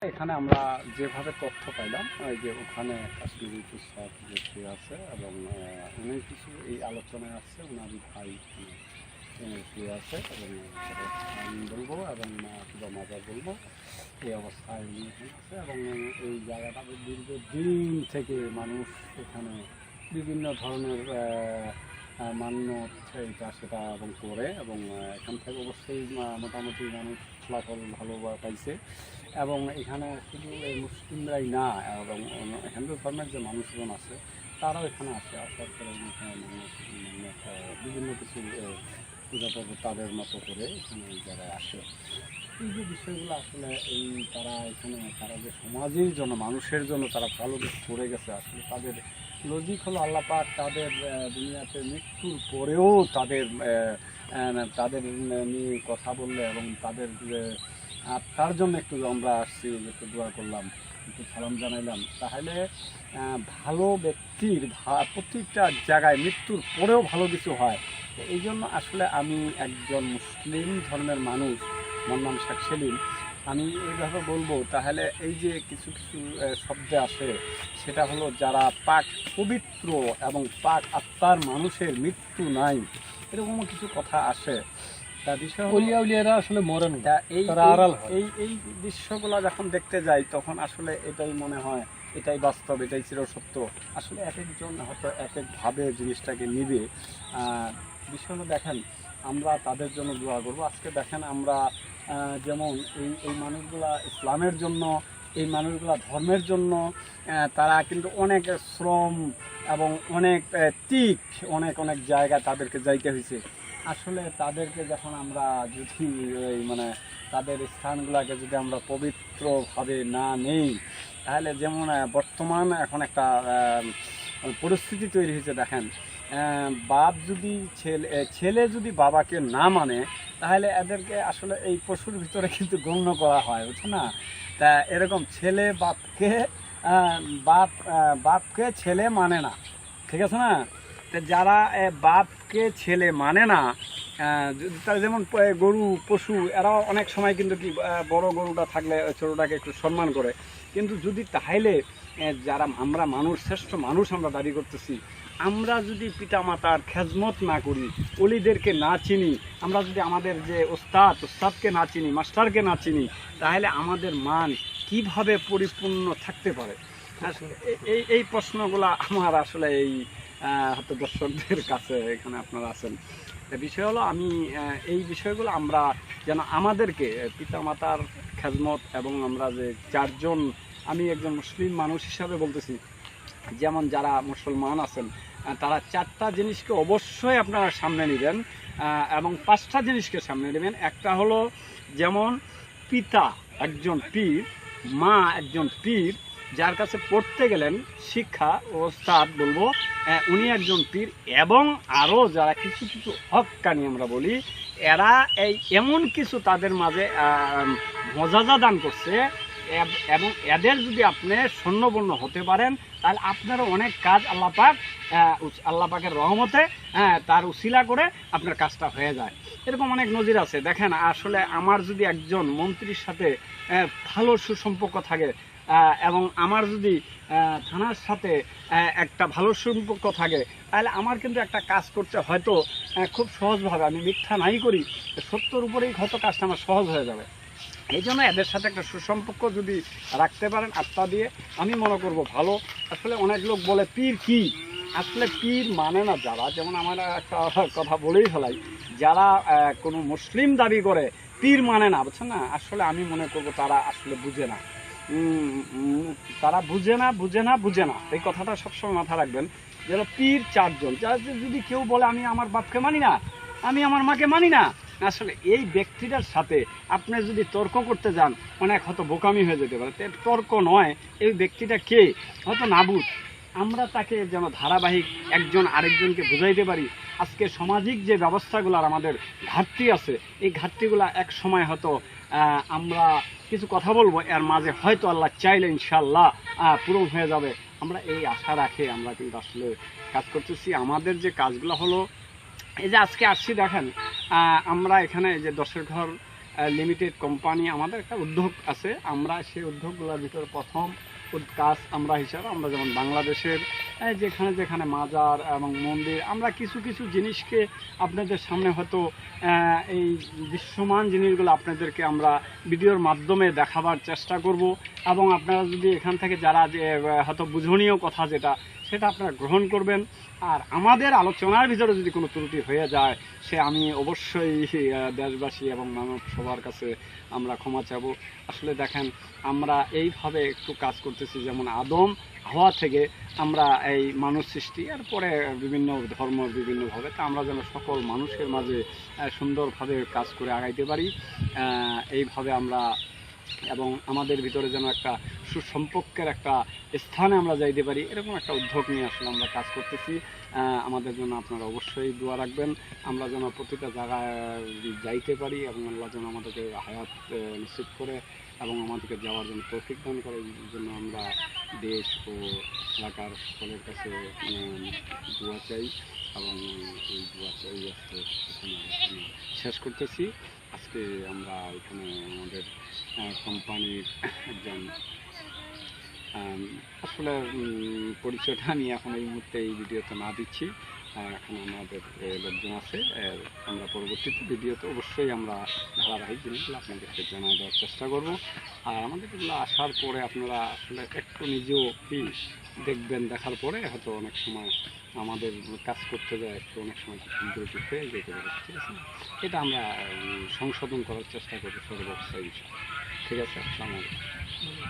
এখানে আমরা যেভাবে তথ্য পাইলাম ওই যে ওখানে কাশ্মীরি কৃষক যে আছে এবং উনি কিছু এই আলোচনায় আসছে ওনার ভাই আছে এবং আমি বলবো এবং কিবা মাজার বলবো এই অবস্থায় উনি এখানে আছে এবং এই জায়গাটা দীর্ঘদিন থেকে মানুষ এখানে বিভিন্ন ধরনের মান্যত এটা সেটা এবং করে এবং এখান থেকে অবশ্যই মোটামুটি মানুষ ফলাফল ভালো পাইছে এবং এখানে শুধু এই মুসলিমরাই না এবং হিন্দু ধর্মের যে মানুষজন আছে তারাও এখানে আসে আসার পরে এখানে বিভিন্ন কিছু পূজা পর্ব তাদের মতো করে এখানে এই জায়গায় আসে। এই যে বিষয়গুলো আসলে এই তারা এখানে তারা যে সমাজের জন্য মানুষের জন্য তারা ভালো কিছু করে গেছে আসলে তাদের লজিক হলো আল্লাহ পাক তাদের দুনিয়াতে মৃত্যুর পরেও তাদের তাদের নিয়ে কথা বললে এবং তাদের তার জন্য একটু আমরা আসছি একটু দোয়া করলাম একটু সালাম জানাইলাম তাহলে ভালো ব্যক্তির প্রত্যেকটা জায়গায় মৃত্যুর পরেও ভালো কিছু হয়। এই জন্য আসলে আমি একজন মুসলিম ধর্মের মানুষ মোহাম্মদ শেখ সেলিম আমি এইভাবে বলবো তাহলে এই যে কিছু কিছু শব্দে আসে সেটা হলো যারা পাক পবিত্র এবং পাক আত্মার মানুষের মৃত্যু নাই এরকমও কিছু কথা আসে। তা বিষয় উলিয়ারা আসলে মরেন এই এই দৃশ্যগুলো যখন দেখতে যাই তখন আসলে এটাই মনে হয় এটাই বাস্তব এটাই চিরসত্য। আসলে এক একজন হয়তো এক একভাবে জিনিসটাকে নিবে। বিষয় হলো দেখেন আমরা তাদের জন্য দোয়া করবো। আজকে দেখেন আমরা যেমন এই এই মানুষগুলা ইসলামের জন্য এই মানুষগুলা ধর্মের জন্য তারা কিন্তু অনেক শ্রম এবং অনেক ত্যাগ অনেক অনেক জায়গায় তাদেরকে যাইতে হয়েছে। আসলে তাদেরকে যখন আমরা যদি মানে তাদের স্থানগুলোকে যদি আমরা পবিত্রভাবে না নেই তাহলে যেমন বর্তমান এখন একটা পরিস্থিতি তৈরি হয়েছে দেখেন বাপ যদি ছেলে যদি বাবাকে না মানে তাহলে এদেরকে আসলে এই পশুর ভিতরে কিন্তু গণ্য করা হয় বুঝছো না। তা এরকম ছেলে বাপকে ছেলে মানে না ঠিক আছে না। যারা বাপকে ছেলে মানে না তারা যেমন গরু পশু এরাও অনেক সময় কিন্তু কি বড় গরুটা থাকলে ছোটোটাকে একটু সম্মান করে কিন্তু যদি তাহলে যারা আমরা মানুষ শ্রেষ্ঠ মানুষ আমরা দাবি করতেছি আমরা যদি পিতামাতার খেজমত না করি অলিদেরকে না চিনি আমরা যদি আমাদের যে ওস্তাদকে না চিনি মাস্টারকে না চিনি তাহলে আমাদের মান কিভাবে পরিপূর্ণ থাকতে পারে। আসলে এই প্রশ্নগুলো আমার আসলে এই হয়তো দর্শকদের কাছে এখানে আপনারা আছেন। বিষয় হলো আমি এই বিষয়গুলো আমরা যেন আমাদেরকে পিতামাতার খেজমত এবং আমরা যে চারজন আমি একজন মুসলিম মানুষ হিসাবে বলতেছি যেমন যারা মুসলমান আছেন তারা চারটা জিনিসকে অবশ্যই আপনারা সামনে নেবেন এবং পাঁচটা জিনিসকে সামনে নেবেন। একটা হলো যেমন পিতা একজন পীর মা একজন পীর যার কাছে পড়তে গেলেন শিক্ষা ও ওস্তাদ বলবো উনি একজন পীর এবং আরও যারা কিছু কিছু হক্কানি আমরা বলি এরা এই এমন কিছু তাদের মাঝে মজাজা দান করছে এবং এদের যদি আপনি স্বর্ণবর্ণ হতে পারেন তাহলে আপনারও অনেক কাজ আল্লাহ পাকের রহমতে তার উসিলা করে আপনার কাজটা হয়ে যায়। এরকম অনেক নজির আছে দেখেন। আসলে আমার যদি একজন মন্ত্রীর সাথে ভালো সুসম্পর্ক থাকে এবং আমার যদি থানার সাথে একটা ভালো সম্পর্ক থাকে তাহলে আমার কিন্তু একটা কাজ করতে হয়তো খুব সহজভাবে আমি মিথ্যা নাই করি সত্যর উপরেই হয়তো কাজটা আমার সহজ হয়ে যাবে। এই জন্য এদের সাথে একটা সুসম্পর্ক যদি রাখতে পারেন আত্মা দিয়ে আমি মনে করব ভালো। আসলে অনেক লোক বলে পীর কি আসলে পীর মানে না যারা যেমন আমার একটা কথা বলেই ফেলাই যারা কোনো মুসলিম দাবি করে পীর মানে না বুঝছেন না আসলে আমি মনে করব তারা আসলে বুঝে না তারা বুঝে না এই কথাটা সবসময় মাথা রাখবেন। যেন পীর চারজন যারা যদি কেউ বলে আমি আমার বাপকে মানি না আমি আমার মাকে মানি না আসলে এই ব্যক্তিটার সাথে আপনি যদি তর্ক করতে যান অনেক হয়তো বোকামি হয়ে যেতে পারে। তর্ক নয় এই ব্যক্তিটা কে হয়তো নাবুদ আমরা তাকে যেন ধারাবাহিক একজন আরেকজনকে বুঝাইতে পারি। আজকে সামাজিক যে ব্যবস্থাগুলোর আমাদের ঘাটতি আছে এই ঘাটতিগুলো এক সময় হয়তো আমরা কিছু কথা বলবো এর মাঝে হয়তো আল্লাহ চাইলে ইনশাআল্লাহ পূরণ হয়ে যাবে। আমরা এই আশা রাখে আমরা কিন্তু আসলে কাজ করতেছি। আমাদের যে কাজগুলো হলো এই যে আজকে আসছি দেখেন আমরা এখানে যে 10 ঘর লিমিটেড কোম্পানি, আমাদের একটা উদ্যোগ আছে। আমরা সেই উদ্যোগগুলোর ভিতরে প্রথম কাজ আমরা হিসাবে আমরা যেমন বাংলাদেশের যেখানে যেখানে মাজার এবং মন্দির, আমরা কিছু কিছু জিনিসকে আপনাদের সামনে হয়তো এই দৃশ্যমান জিনিসগুলো আপনাদেরকে আমরা ভিডিওর মাধ্যমে দেখাবার চেষ্টা করব। এবং আপনারা যদি এখান থেকে যারা যে হয়তো বুঝনীয় কথা যেটা সেটা আপনারা গ্রহণ করবেন। আর আমাদের আলোচনার ভিতরে যদি কোনো ত্রুটি হয়ে যায় সে আমি অবশ্যই দেশবাসী এবং মানব সবার কাছে আমরা ক্ষমা চাব। আসলে দেখেন আমরা এইভাবে একটু কাজ করতেছি, যেমন আদম হাওয়া থেকে আমরা এই মানুষ সৃষ্টি, এরপরে বিভিন্ন ধর্ম বিভিন্নভাবে, তা আমরা যেন সকল মানুষের মাঝে সুন্দরভাবে কাজ করে আগাইতে পারি এইভাবে আমরা, এবং আমাদের ভিতরে যেন একটা সুসম্পর্কের একটা স্থানে আমরা যাইতে পারি, এরকম একটা উদ্যোগ নিয়ে আসলে আমরা কাজ করতেছি। আমাদের জন্য আপনারা অবশ্যই দোয়া রাখবেন, আমরা যেন প্রতিটা জায়গায় যাইতে পারি এবং আল্লাহ যেন আমাদেরকে হায়াত নিশ্চিত করে এবং আমাদেরকে যাওয়ার জন্য তৌফিক দান করে। এই জন্য আমরা দেশ ও এলাকার সকলের কাছে দোয়া চাই এবং এই দোয়া চাই আজকে এখানে শেষ করতেছি। আজকে আমরা এখানে আমাদের কোম্পানির একজন আসলে পরিচয়টা আমি এখন এই মুহূর্তে এই ভিডিওতে না দিচ্ছি, এখন আমাদের লোকজন আছে, আমরা পরবর্তীতে ভিডিওতে অবশ্যই আমরা ধারাবাহিক জিনিসগুলো আপনাদেরকে জানাই দেওয়ার চেষ্টা করব। আর আমাদের এগুলো আসার পরে আপনারা আসলে একটু নিজেও কি দেখবেন, দেখার পরে হয়তো অনেক সময় আমাদের কাজ করতে যায় একটু অনেক সময় বিরতি হয়ে যেতে পারে, ঠিক আছে? এটা আমরা সংশোধন করার চেষ্টা করবো সর্বোচ্চ। ঠিক আছে, আসসালামু আলাইকুম।